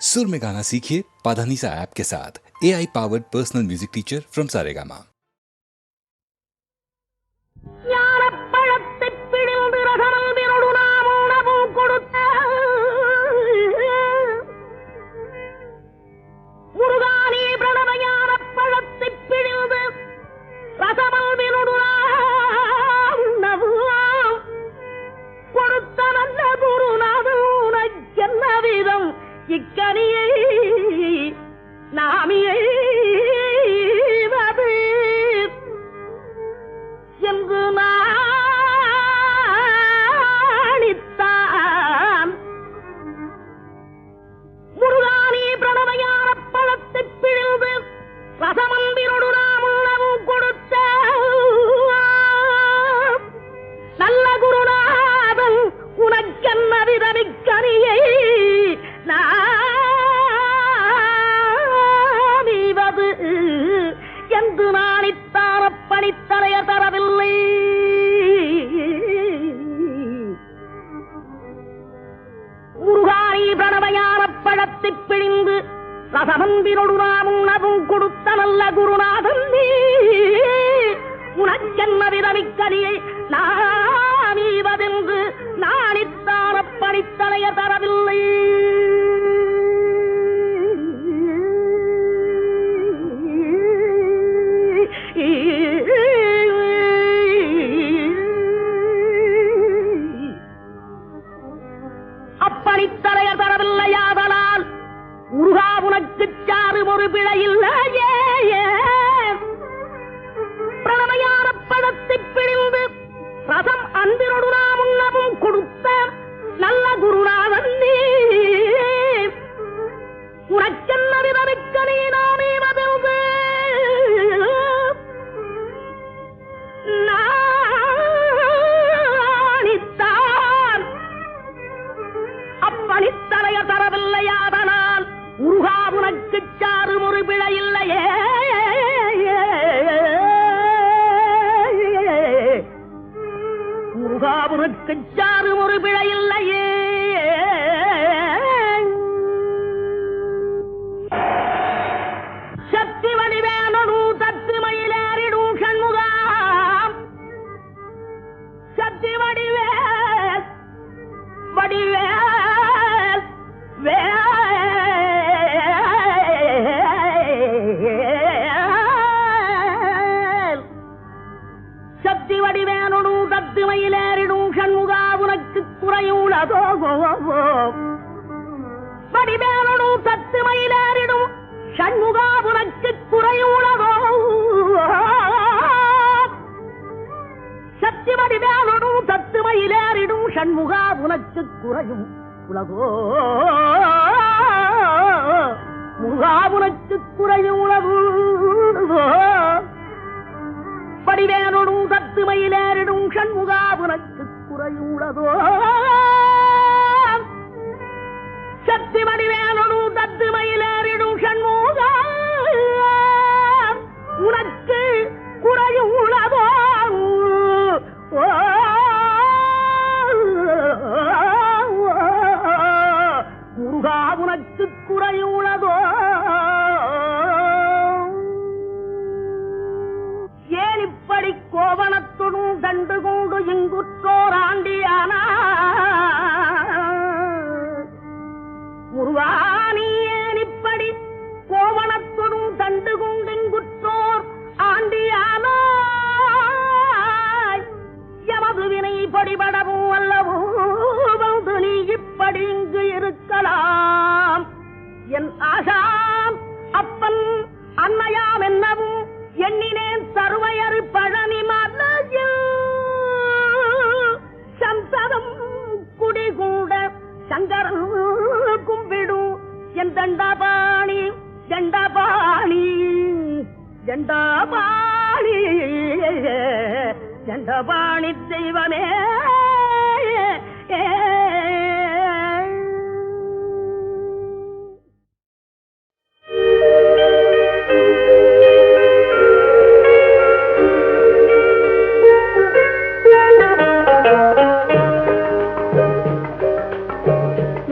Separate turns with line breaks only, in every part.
सुर में गाना सीखिए पाधानीसा ऐप के साथ। AI powered personal music teacher from Saregama.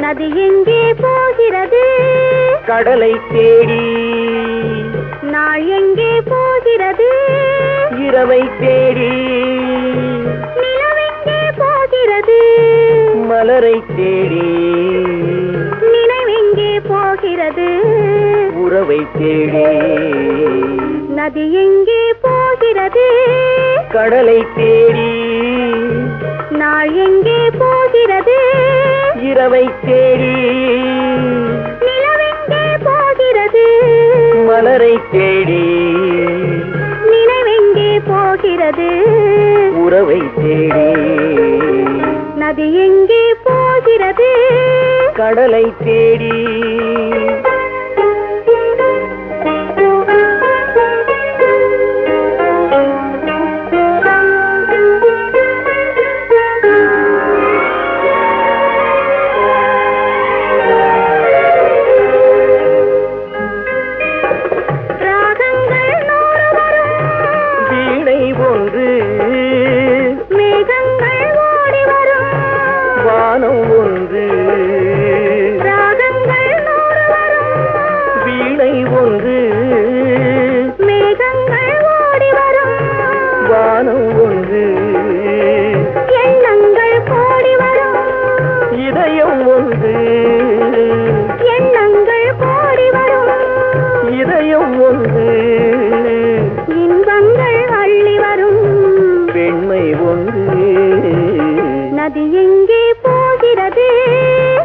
அது எங்கே போகிறது? கடலை தேடி
நாள் எங்கே போகிறது?
இரவை தேடி
நிலவெங்கே போகிறது?
மலரை தேடி
நினைவெங்கே போகிறது?
உறவை தேடி
நதி எங்கே போகிறது?
கடலை தேடி
நாள் எங்கே போகிறது?
இரவை தேடி
நிலவெங்கே போகிறது?
மலரை தேடி
நினைவெங்கே போகிறது?
உறவை தேடி
நதி எங்கே போகிறது?
கடலை தேடி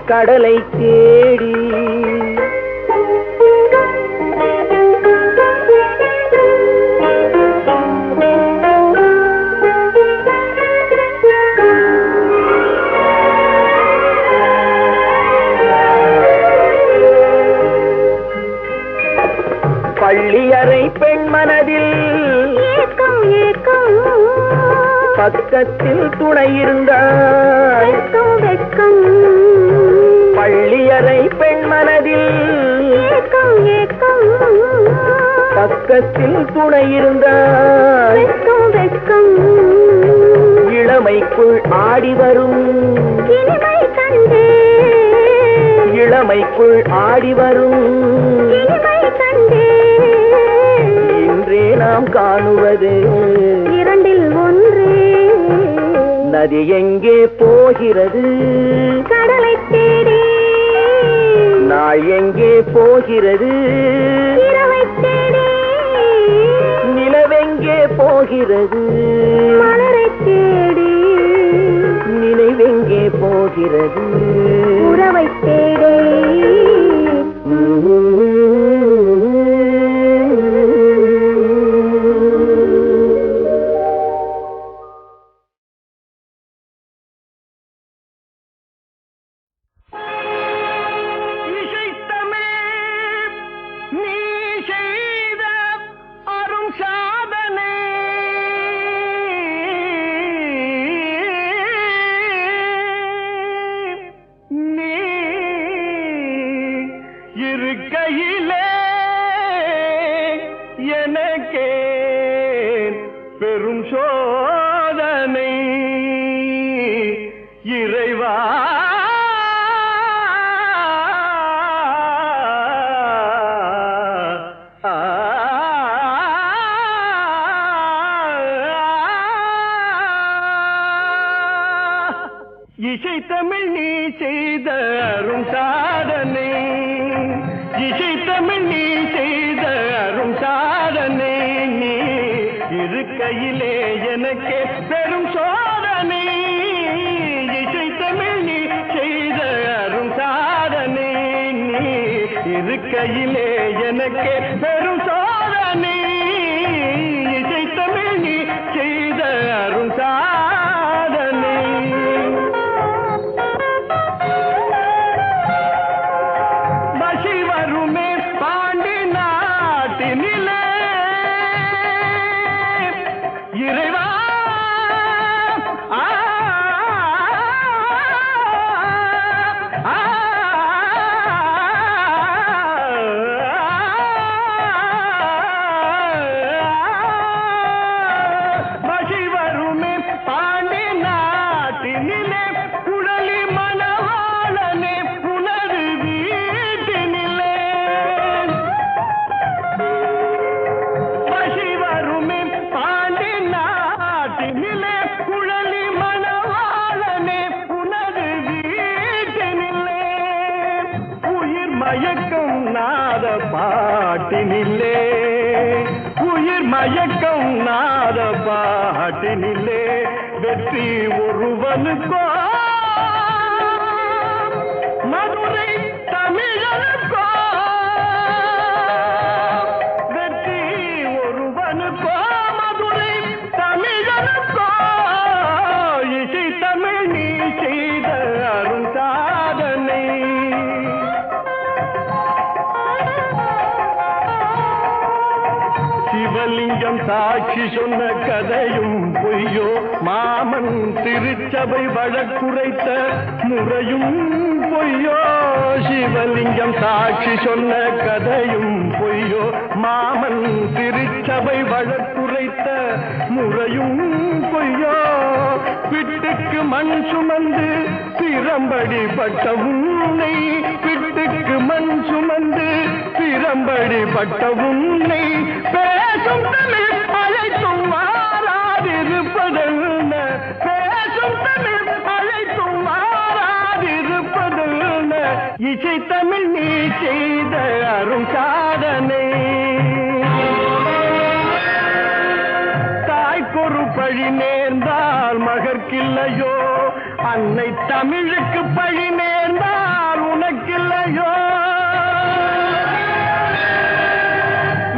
கடலை தேடி பள்ளியறை பெண் மனதில்
ஏக்கம் ஏக்கம்
பக்கத்தில் துணை இருந்தாய்
வெட்கம்
பள்ளியறை பெண் மனதில்
ஏக்கம் ஏக்கம்
பக்கத்தில் துணை இருந்தாய்
வெட்கம்
இளமைக்குள் ஆடி வரும்
இனிமை கண்டு
இளமைக்குள் ஆடி வரும்
இனிமை கண்டு
இன்றே நாம் காணுவது
இரண்டில் ஒன்று
நதி எங்கே போகிறது
கடலை தேடி
நாள் எங்கே போகிறது
இரவை தேடி
நிலவெங்கே போகிறது
மலரை தேடி
நினைவெங்கே போகிறது
உறவை தேடி
இருக்கையிலே எனக்கே பெரும் சோதனை இறைவா இசை தமிழ் நீ செய்த அரும் சாதனை இசை தமிழ் நீ செய்த அரும் சாதனை நீ இருக்கையிலே எனக்கே பெரும் சோதனை இசை தமிழ் நீ செய்த அரும் சாதனை நீ இருக்கையிலே எனக்கே பெரும் சோதனை இசை தமிழ் நீ செய்த அரும் சாதனை இறைவா மஷி வருமே பாண்டி நாட்டினிலே குழலி மணவாளனே புனது வீட்டினிலே மயக்கம் நாத பாட்டினில்லே, உயிர் மயக்கம் நாத பாட்டினில்லே, வெற்றி ஒருவனுக்கோ மதுரை தமிழனுக்கோ, வெற்றி ஒருவனுக்கோ மதுரை தமிழனுக்கோ, இசை தமிழ் நீ செய்த அரும் சாதனை. சிவலிங்கம் சாட்சி சொன்ன கதையும் பொய்யோ, மாமன் திருச்சபை வழக்குரைத்த முறையும் பொய்யோ. சிவலிங்கம் சாட்சி சொன்ன கதையும் பொய்யோ, மாமன் திருச்சபை வழக்குரைத்த முறையும் பொய்யோ. பிட்டுக்கு மண் சுமந்து பிரம்படி பட்ட உன்னை, பிட்டுக்கு மண் சுமந்து பிரம்படி பட்ட உன்னை, பேசும் தமிழ் அழைத்தும் மாறாதிருப்பதென்ன, பேசும் தமிழ் அழைத்தும் மாறாதிருப்பதென்ன, இசை தமிழ் நீ செய்த அரும் சாதனை. தாய்க்கொரு பழி நேர்ந்தால் மகற்கில்லையோ, அன்னை தமிழுக்கு பழி நேர்ந்தால் உனக்கில்லையோ.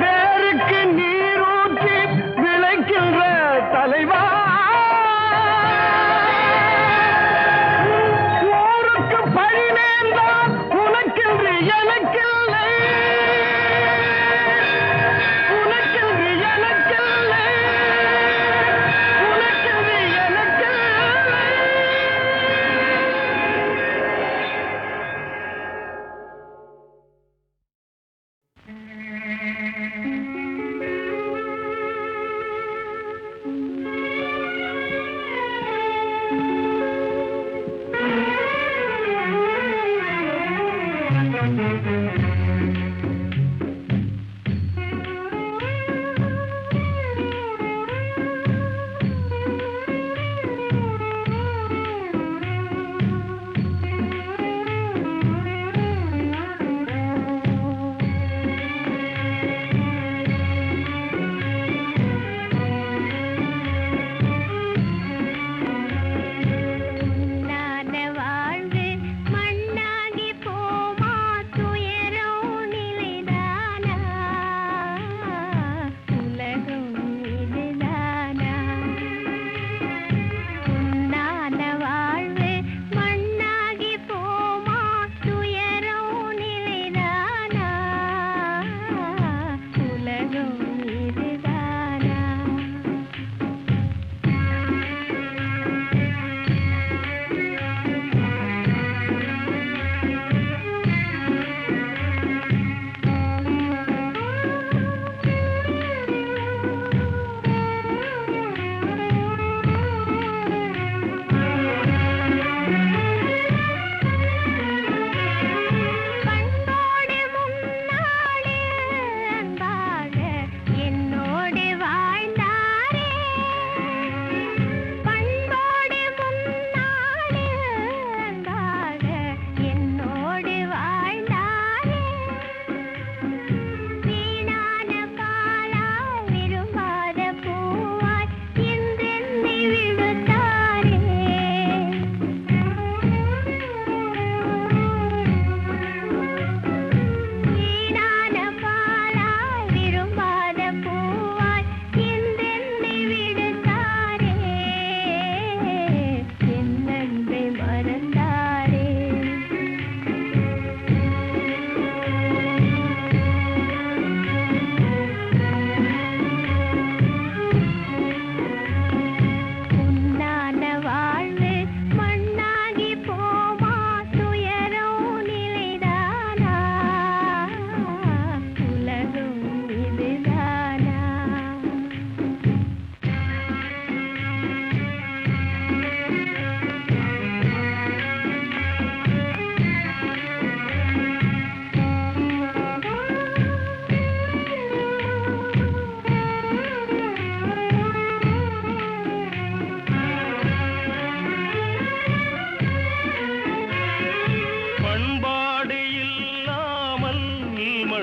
வேருக்கு நீரூற்றி விளைக்கின்ற தலைவா, ஊருக்கு பழி நேர்ந்தால் உனக்கென்று எனக்கில்லை, உனக்கென்று எனக்கில்லை, உனக்கென்று எனக்கில்லை.
நான வாழ்வு மண்ணாகி போமா, துயரோ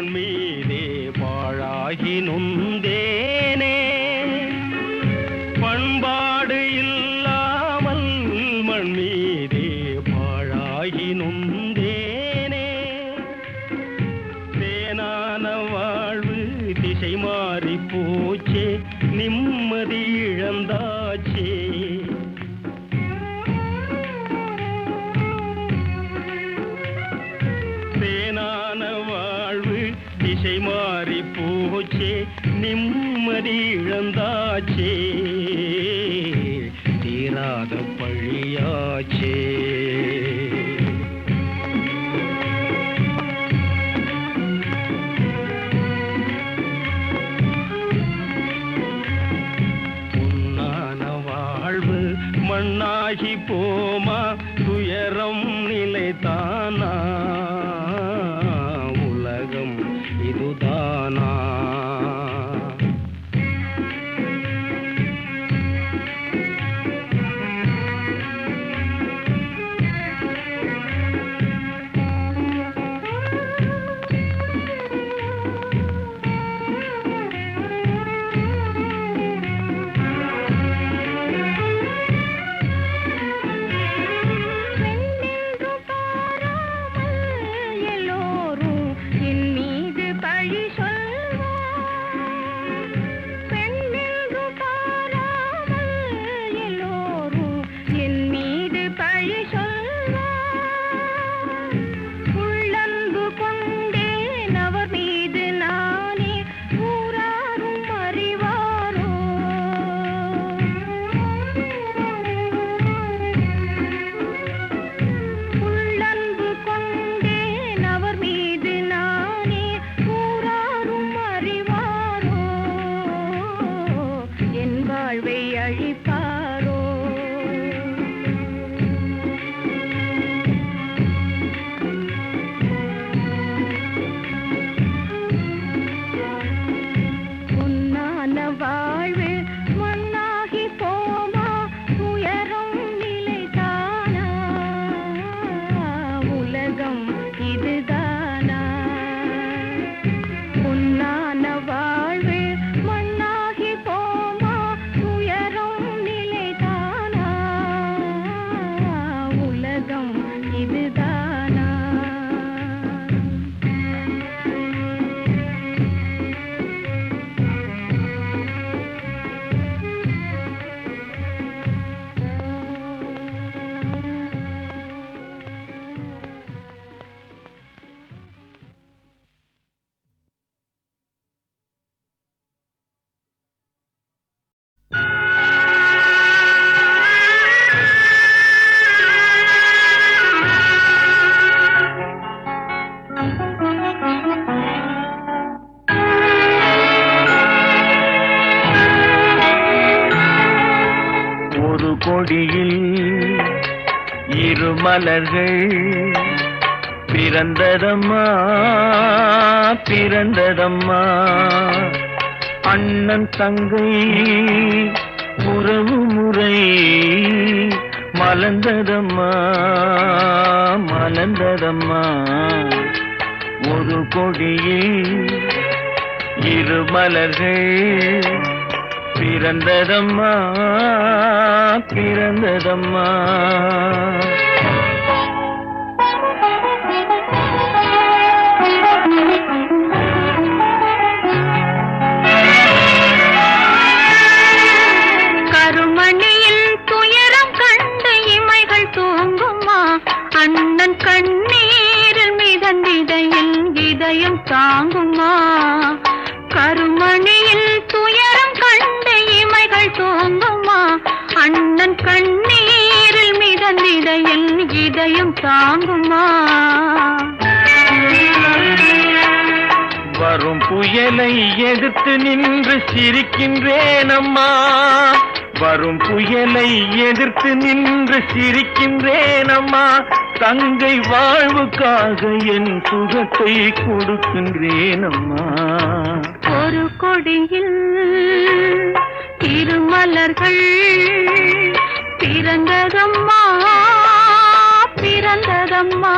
மண் மீதே பாழாகி நொந்தேனே பண்பாடு இல்லாமல் மண் மீதே பாழாகி நொந்தேனே தேனான வாழ்வு திசை மாறி போச்சே நிம்மதி இழந்தாச்சே தேனான வாழ்வு திசை மாறி போச்சே நிம்மதி இழந்தாச்சே தீராத பழியாச்சே பொன்னான வாழ்வு மண்ணாகி போமா துயரம் நிலைத்தானா உலகம் இதுதானா கொடியில் இரு மலர்கள் பிறந்ததம்மா பிறந்ததம்மா அண்ணன் தங்கை உறவு முறை மலர்ந்ததம்மா மலர்ந்ததம்மா ஒரு கொடியில் இரு மலர்கள் பிறந்ததம்மா பிறந்ததம்மா
கருமணியில் துயரம் கண்டு இமைகள் தூங்குமா அண்ணன் கண்ணீரில் மிதந்திடையில் இதயம் தாங்குமா கருமணியில் துயரம் கண்டு இமைகள் தூங்குமா அண்ணன் கண்ணீரில் மிதந்திடையில் இதயம் தாங்குமா
வரும் புயலை எதிர்த்து நின்று சிரிக்கின்றேன் அம்மா வரும் புயலை எதிர்த்து நின்று சிரிக்கின்றேன் அம்மா தங்கை வாழ்வுக்காக என் சுகத்தை கொடுக்கின்றேன் அம்மா
ஒரு கொடியில் திருமலர்கள் பிறந்ததம்மா பிறந்ததம்மா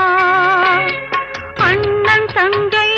அண்ணன் தங்கை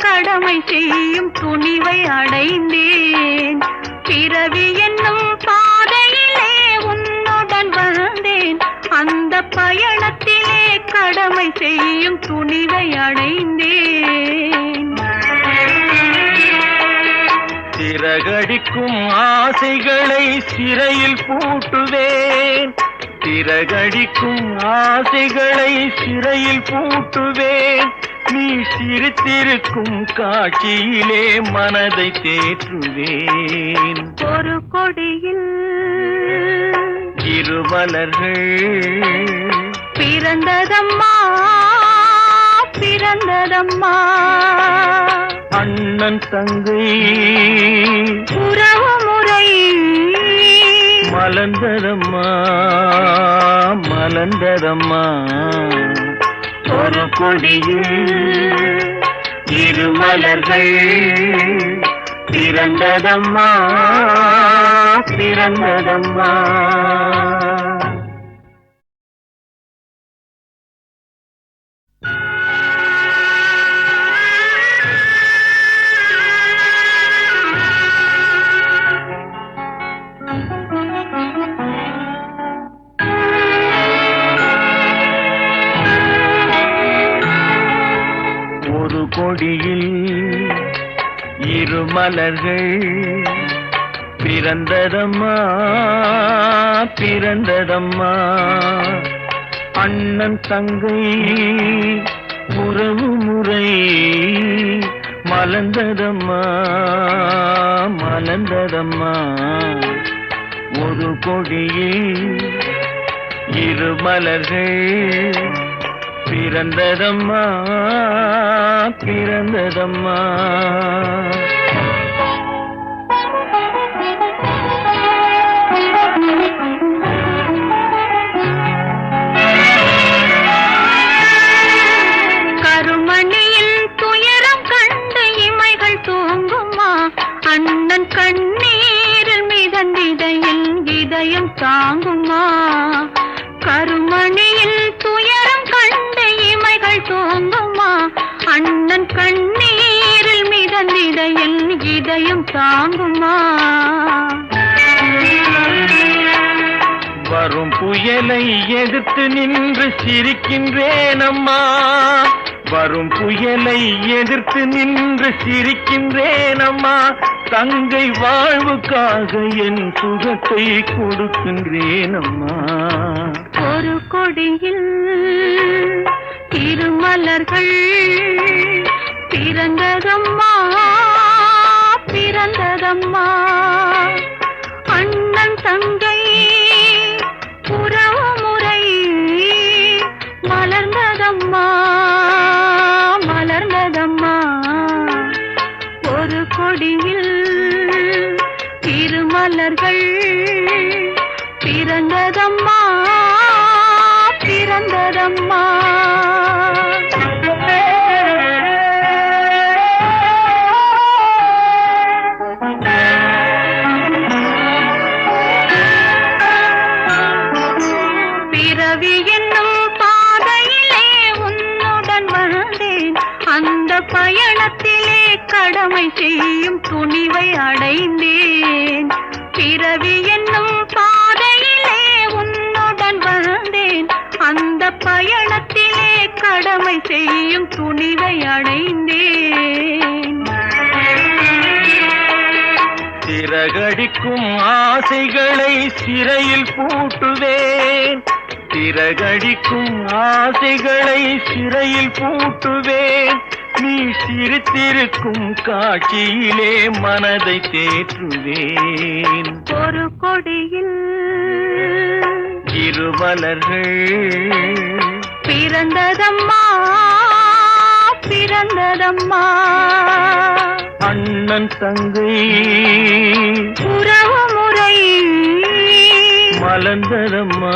கடமை செய்யும் துணிவை அடைந்தேன். பிறவி என்னும் பாதையிலே உன்னுடன் வந்தேன். அந்த பயணத்திலே கடமை செய்யும் துணிவை அடைந்தேன்.
சிறகடிக்கும் ஆசைகளை சிறையில் பூட்டுவேன். சிறகடிக்கும் ஆசைகளை சிறையில் பூட்டுவேன். நீ சிரித்திருக்கும் காட்சியிலே மனதை தேற்றுவேன்.
ஒரு கொடியில்
இரு மலர்கள்
பிறந்ததம்மா பிறந்ததம்மா.
அண்ணன் தங்கை
உறவு முறை
மலர்ந்ததம்மா மலர்ந்ததம்மா. ஒரு கொடியில் இரு மலர்கள் பிறந்ததம்மா பிறந்ததம்மா. ஒரு கொடியில் இரு மலர்கள் பிறந்ததம்மா பிறந்ததம்மா. அண்ணன் தங்கை உறவு முறை மலர்ந்ததம்மா மலர்ந்ததம்மா. ஒரு கொடியில் இரு மலர்கள் பிறந்ததம்மா பிறந்ததம்மா.
கருமணியில் துயரம் கண்டு இமைகள் தூங்குமா. அண்ணன் கண்ணீரில் மிதந்திதையில் இதயம் தாங்குமா. கருமணியில் துயரம் கண்டு இமைகள் தூங்குமா. அண்ணன் கண்ணீரில் மிதந்திதையில் இதயம் தாங்குமா.
வரும் புயலை எதிர்த்து நின்று சிரிக்கின்றேன் அம்மா. வரும் புயலை எதிர்த்து நின்று சிரிக்கின்றேன் அம்மா. தங்கை வாழ்வுக்காக என் சுகத்தை கொடுக்கின்றேன் அம்மா.
ஒரு கொடியில் இரு மலர்கள் பிறந்ததம்மா பிறந்ததம்மா. அண்ணன் தங்கை உறவு முறை மலர்ந்ததம்மா மலர்ந்ததம்மா. ஒரு கொடியில் இரு மலர்கள் பிறந்ததம்மா பிறந்ததம்மா. பிறவி என்னும் பாதையிலே உன்னுடன் வந்தேன். அந்த பயணத்திலே கடமை செய்யும் துணிவை அடைந்தேன். பிறவி என்னும் பாதையிலே உன்னுடன் வந்தேன். அந்த பயணத்திலே கடமை செய்யும் துணிவை அடைந்தேன்.
சிறகடிக்கும் ஆசைகளை சிறையில் பூட்டுவேன். சிறகடிக்கும் ஆசைகளை சிறையில் பூட்டுவேன். நீ சிரித்திருக்கும் காட்சியிலே மனதை தேற்றுவேன்.
ஒரு கொடியில்
இரு மலர்கள்
பிறந்ததம்மா பிறந்ததம்மா.
அண்ணன் தங்கை
உறவு முறை
மலர்ந்ததம்மா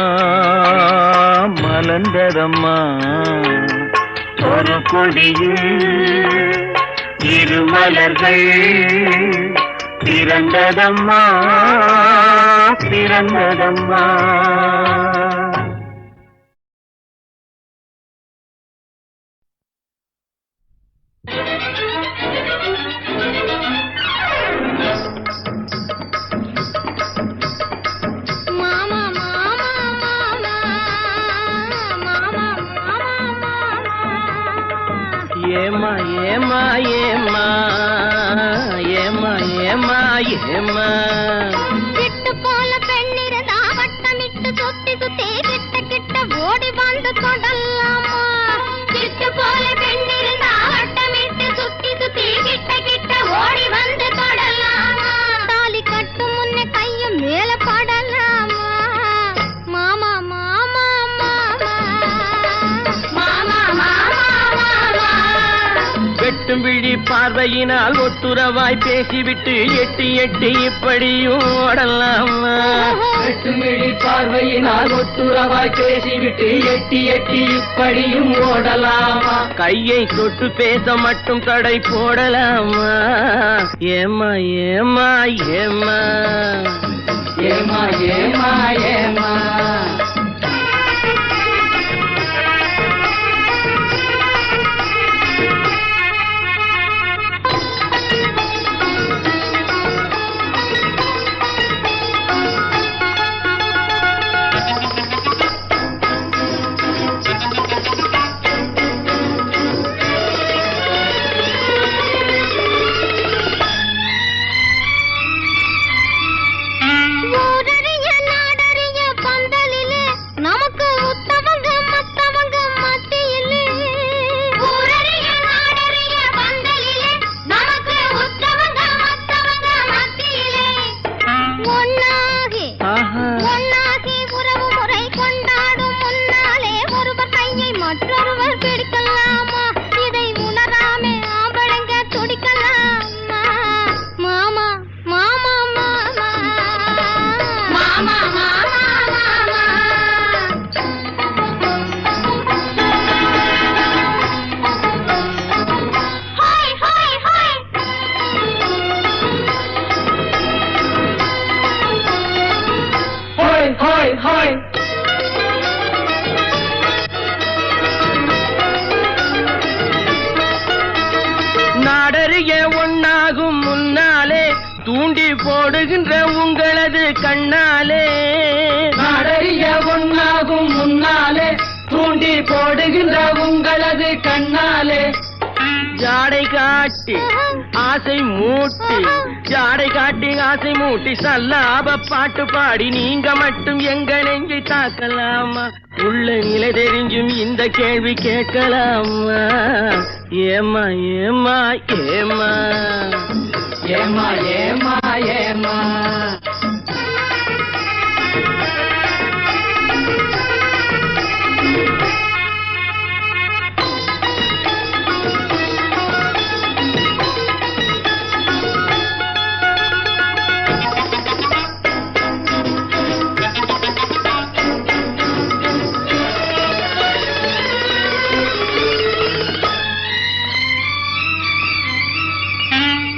மலர்ந்ததம்மா. ஒரு கொடியில் இரு மலர்கள் பிறந்ததம்மா பிறந்ததம்மா. ஏமா ஏமா ஏமா ஏமா ஏமா
சிட்டு போல பெண்ணிருந்தா வட்டமிட்டு சுத்தி சுத்தி கிட்ட கிட்ட ஓடி வந்து தொடலாமா சிட்டு போல பெண்ணிருந்தா வட்டமிட்டு சுத்தி சுத்தி கிட்ட கிட்ட ஓடி வந்து தொடலாமா தாலி கட்டும் முன்னே கையும் மேல படலாமா மாமா மாமா மாமா மாமா மாமா
வெட்டும் விழி பார்வையினால் ஒட்டுறவாய் பேசிவிட்டு எட்டி எட்டி இப்படியும் ஓடலாமா வெட்டும் விழி பார்வையினால் ஒட்டுறவாய் பேசிவிட்டு எட்டி எட்டி இப்படியும் ஓடலாமா கையை தொட்டு பேச மட்டும் தடை போடலாமா ஏமா ஏமா ஏமா ஏமா ஏமா ஏமா
ஊரறிய நாடறிய பந்தலிலே நமக்கு உத்தமங்க மத்தவங்க மத்தியிலே ஊரறிய நாடறிய பந்தலிலே நமக்கு உத்தமங்க மத்தவங்க மத்தியிலே ஒன்னாகி உறவு முறை கொண்டாடும் முன்னாலே ஒருவர் கையை மற்றொருவர் பிடிக்கலாமா இதை உணராமே ஆம்பளைங்க துடிக்கலாமா மாமா மாமா மாமா மாமா மாமா மாமா ஹாய் ஹாய் ஹாய்
ஹோய் ஹோய் ஹோய் நாடறிய ஒன்னாகும் முன்னாலே தூண்டி போடுகின்ற உங்களது கண்ணாலே நாடறிய ஒன்னாகும் முன்னாலே தூண்டி போடுகின்ற உங்களது கண்ணாலே ஜாடை காட்டி ஆசை மூட்டி ஜாடை காட்டி ஆசை மூட்டி சல்லாப பாட்டு பாடி நீங்க மட்டும் எங்க நெஞ்சை தாக்கலாமா உள்ள நிலை தெரிஞ்சும் இந்த கேள்வி கேட்கலாமா ஏமா ஏமா ஏமா ஏமா ஏமா ஏமா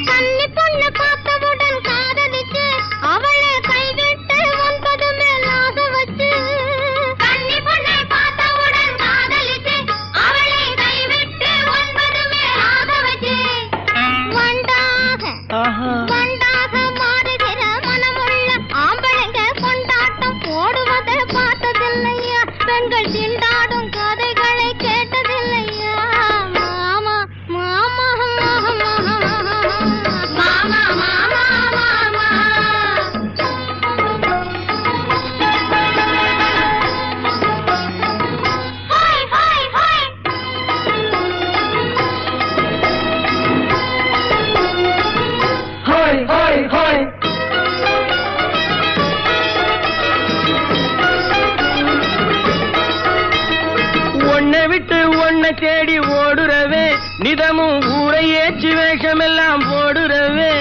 கன்னி பொண்ணு பார்த்தவுடன் காதலிச்சு அவளை கைவிட்டு 9 மேல் ஆசை வச்சு கன்னி பொண்ணு பார்த்தவுடன் காதலிச்சு அவளை கைவிட்டு 9 மேல் ஆசை வச்சு வண்டாக மாறுகிற மனமுள்ள ஆம்பளைங்க கொண்டாட்டம் போடுவதை பார்த்ததில்லையா பெண்கள் திண்டாடும் கதைகளை கேட்டதில்லையா மாமா மாமா மாமா மாமா மாமா ஹாய் ஹாய் ஹாய்
ஹோய் ஹோய் ஹோய் ஒன்னை விட்டு ஒன்னை தேடி ஓடுறவே நிதமும் ஊரை ஏற்றி வேஷமெல்லாம் போடுறவே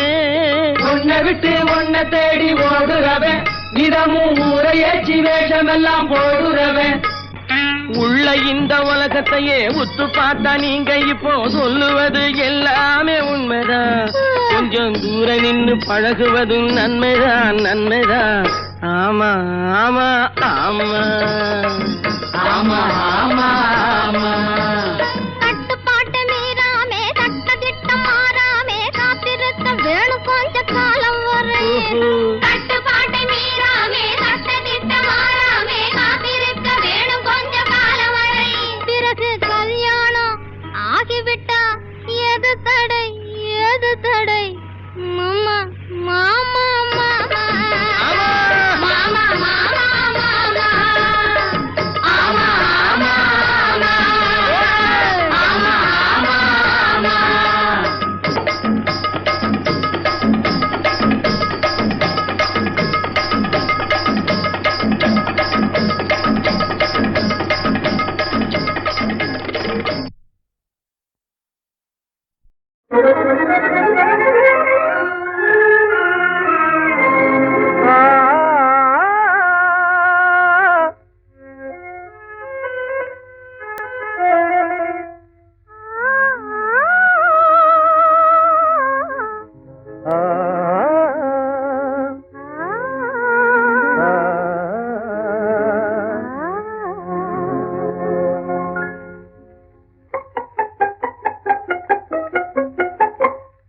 ஒன்னை விட்டு ஒன்னை தேடி ஓடுறவே நிதமும் ஊரை ஏற்றி வேஷமெல்லாம் போடுறவே உள்ள இந்த உலகத்தையே உத்து பார்த்தா நீங்க இப்போ சொல்லுவது எல்லாமே உண்மைதான் கொஞ்சம் தூரம் நின்னு பழகுவதும் நன்மைதான் நன்மைதான் ஆமா ஆமா ஆமா ஆமா ஆமா ஆமா
கட்டுப்பாட்டு மீறாமே சட்டதிட்டம் மாறாமே காத்திருக்க வேணும் கொஞ்ச காலம் வரை கட்டுப்பாட்டு மீறாமே சட்டதிட்டம் மாறாமே காத்திருக்க வேணும் கொஞ்ச காலம் வரை பிறகு கல்யாணம் ஆகிவிட்டா எது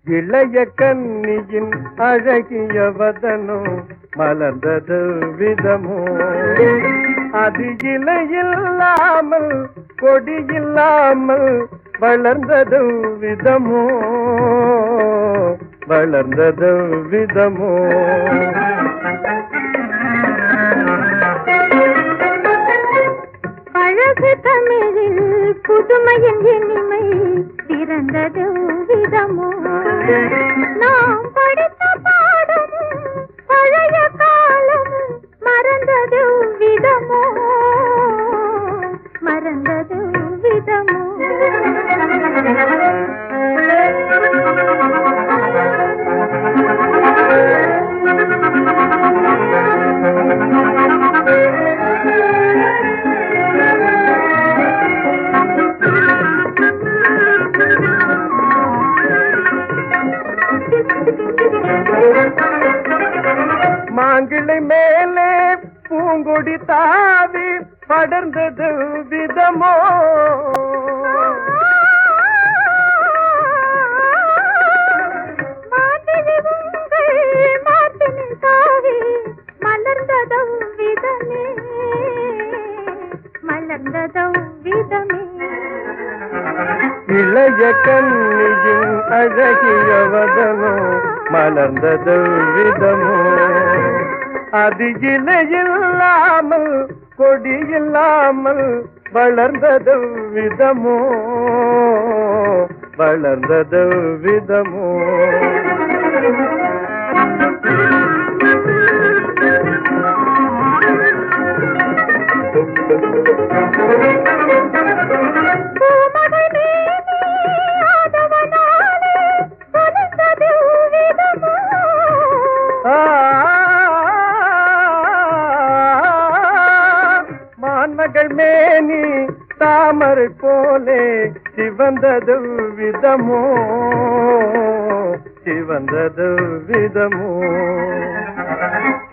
இளைய கன்னியின் அழகிய வதனம் மலர்ந்தது விதமோ அது இலையில்லாமல் கொடியில்லாமல் வளர்ந்தது விதமோ வளர்ந்தது விதமோ
அழகு தமிழில் புதுமையின் இனிமை பிறந்தது விதமோ நாம் படித்த பாடமும் பழைய காலமும் மறந்தது விதமோ மறந்தது விதமோ
மாங்கிளை மேலே பூங்கொடி தாவி படர்ந்தது விதமோ
மலர்ந்ததும் விதமே மலர்ந்ததும் விதமே
இளைய கன்னியின் அழகிய வதனோ மலர்ந்தது விதமோ அது இலையில்லாமல் கொடியில்லாமல் வளர்ந்தது விதமோ வளர்ந்தது விதமோ மான்மகள் மேனி தாமரை போலே சிவந்தது விதமோ சிவந்தது விதமோ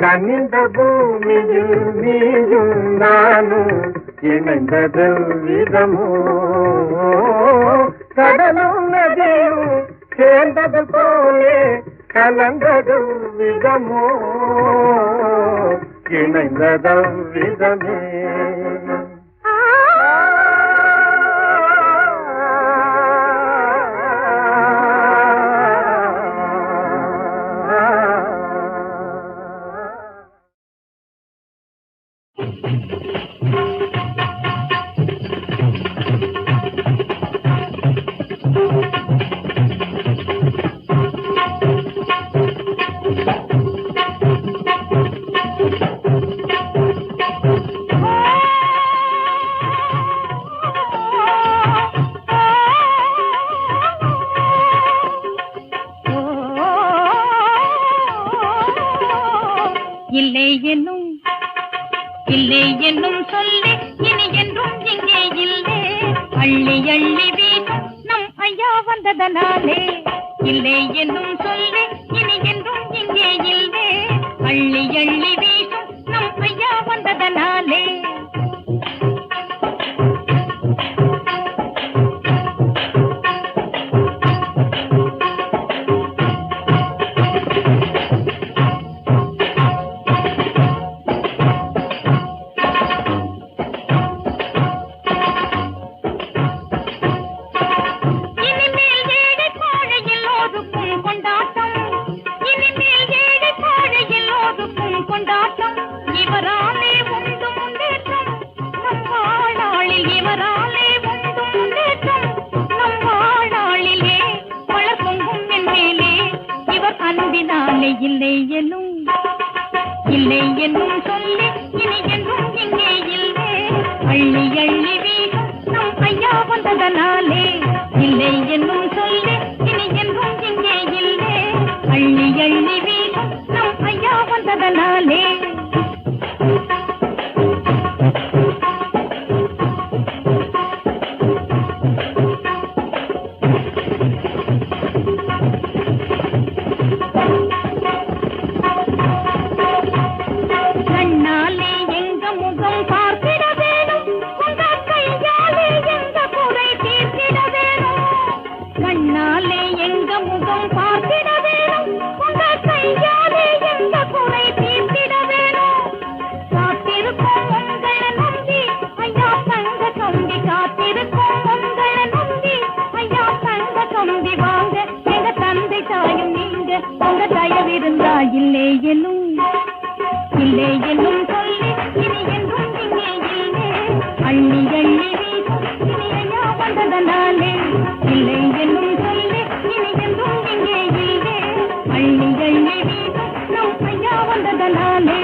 கனிந்த பூமியில் நீயும் நானும் இணைந்தது விதமோ கடலும் நதியும் சேர்ந்தது போலே கலந்தது விதமோ இணைந்தது விதமே
இல்லை என்னும் சொல்லி இனி என்றும் இங்கே இல்லை அள்ளி அள்ளி வீசும் நம் ஐயா வந்ததனாலே இல்லை என்னும் சொல்லி இனி என்றும் இங்கே இல்லை அள்ளி அள்ளி வீசும் நம் ஐயா வந்ததனாலே இல்லை என்னும் சொல்லி இனி என்றும் இங்கே இல்லை அள்ளி அள்ளி வீசும் நம் ஐயா வந்ததனாலே இல்லை என்னும் சொல்லி இனி என்றும் இங்கே இல்லை அள்ளி அள்ளி வீசும் நம் ஐயா வந்ததனாலே எங்க முகம் பார்த்திட வேணும் உங்க கையாலே எங்க குறை தீர்த்திட என்னும் சொல்லி இனி என்றும் இங்கே இல்லை. அள்ளி அள்ளி வீசும் இனி ஐயா வந்ததனாலே. இல்லை என்னும் சொல்லி இனி என்றும் இங்கே இல்லை. அள்ளி அள்ளி வீசும் நம் ஐயா வந்ததனாலே.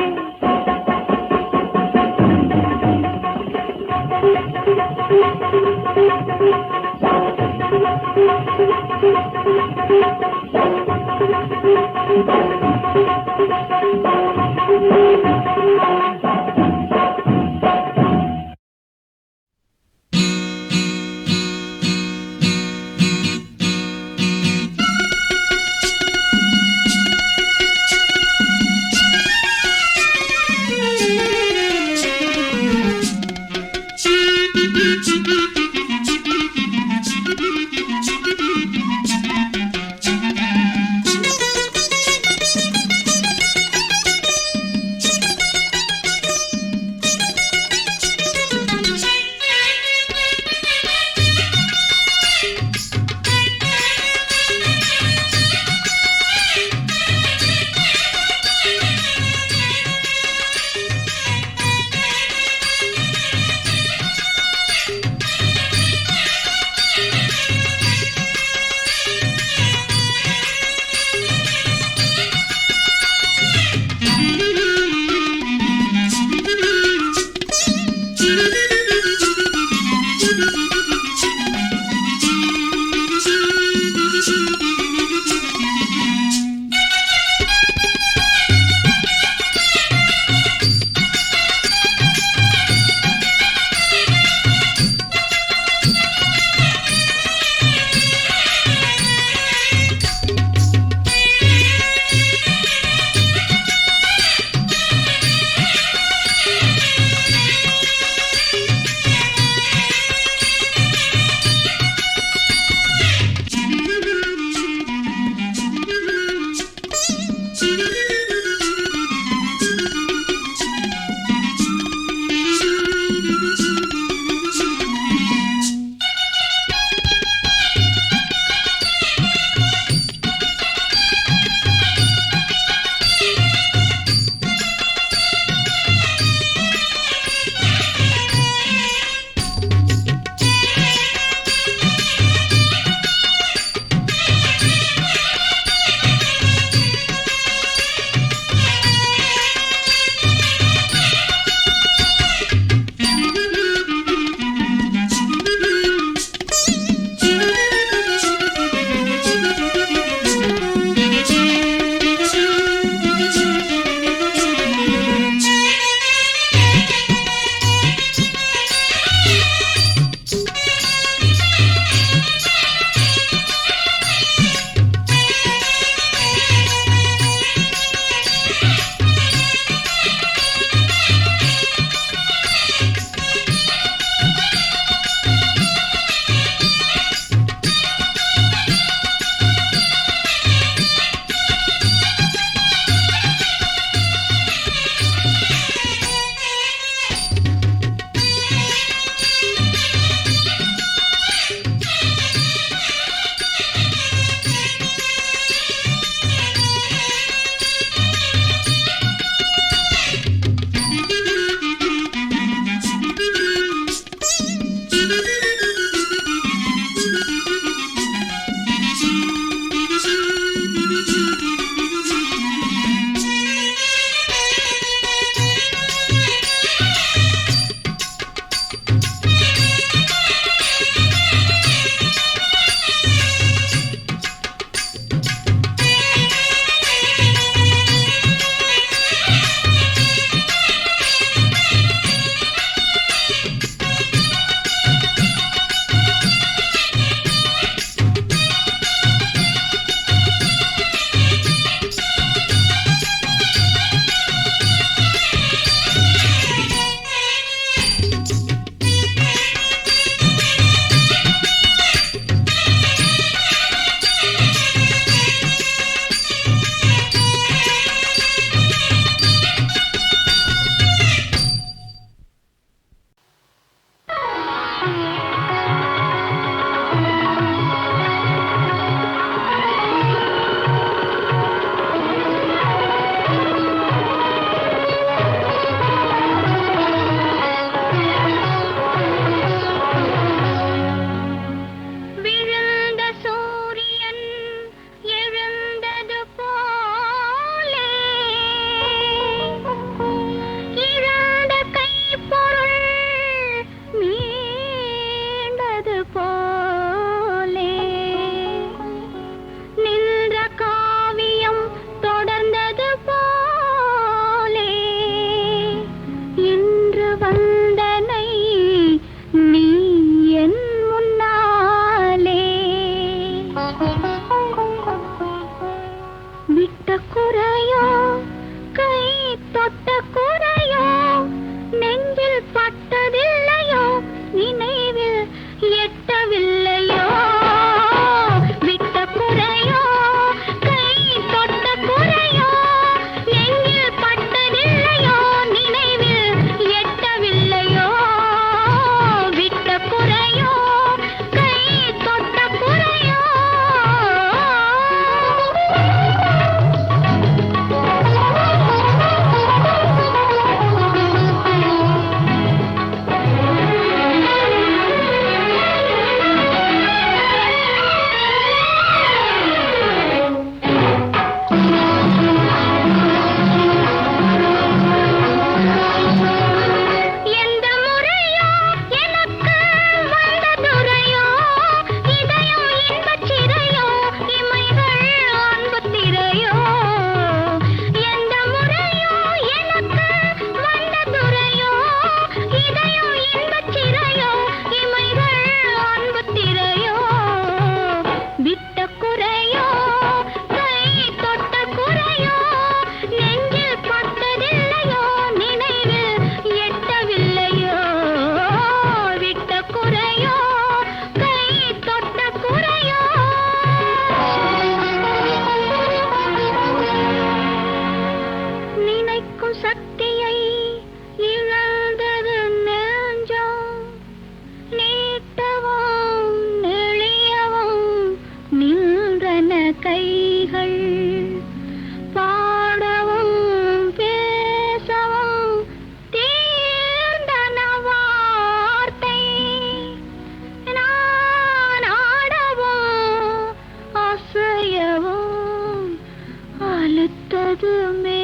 விதமே